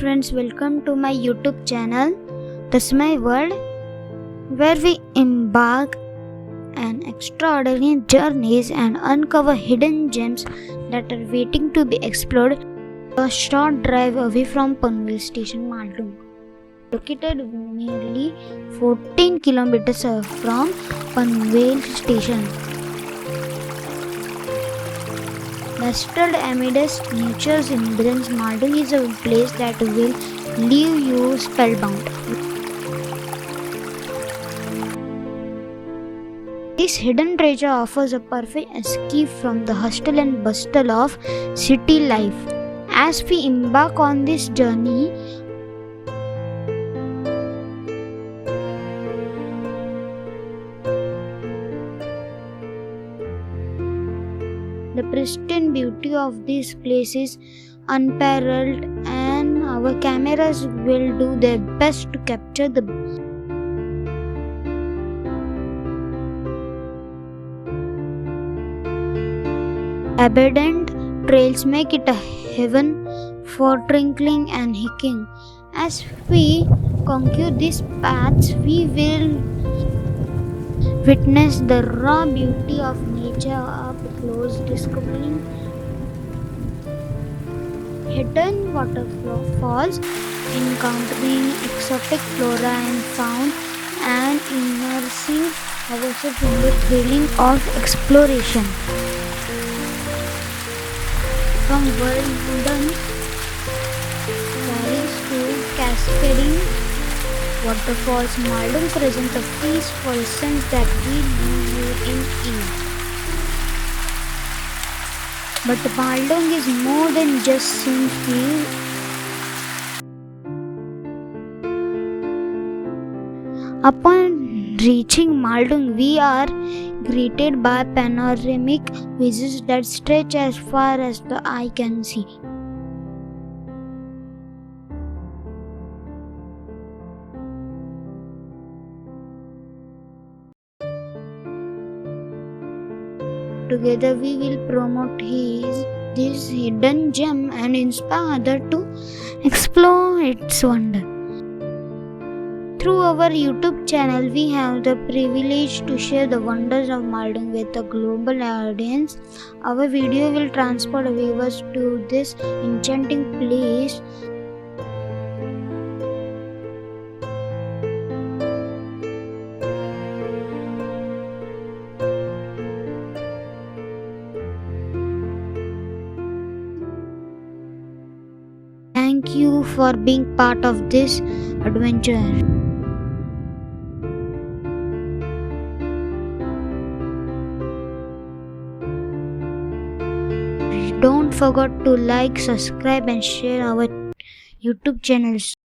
friends, welcome to my YouTube channel Tasmay World, where we embark on extraordinary journeys and uncover hidden gems that are waiting to be explored. A short drive away from Panvel Station, Maldung, located nearly 14 kilometers from Panvel Station. Nestled amidst nature's embrace, Maldung is a place that will leave you spellbound. This hidden treasure offers a perfect escape from the hustle and bustle of city life. As we embark on this journey, the pristine beauty of this place is unparalleled, and our cameras will do their best to capture the abundant trails make it a heaven for twinkling and hiking. As we conquer these paths, we will witness the raw beauty of nature up close, discovering hidden waterfalls, encountering exotic flora and fauna, and immersing ourselves in the thrilling of exploration. From world-wooden valleys to cascading waterfalls, Maldung presents a peaceful sense that will leave you in awe. But Maldung is more than just scenic view. Upon reaching Maldung, we are greeted by panoramic vistas that stretch as far as the eye can see. Together we will promote this hidden gem and inspire others to explore its wonder. Through our YouTube channel, we have the privilege to share the wonders of Maldung with a global audience. Our video will transport viewers to this enchanting place. Thank you for being part of this adventure. Don't forget to like, subscribe and share our YouTube channels.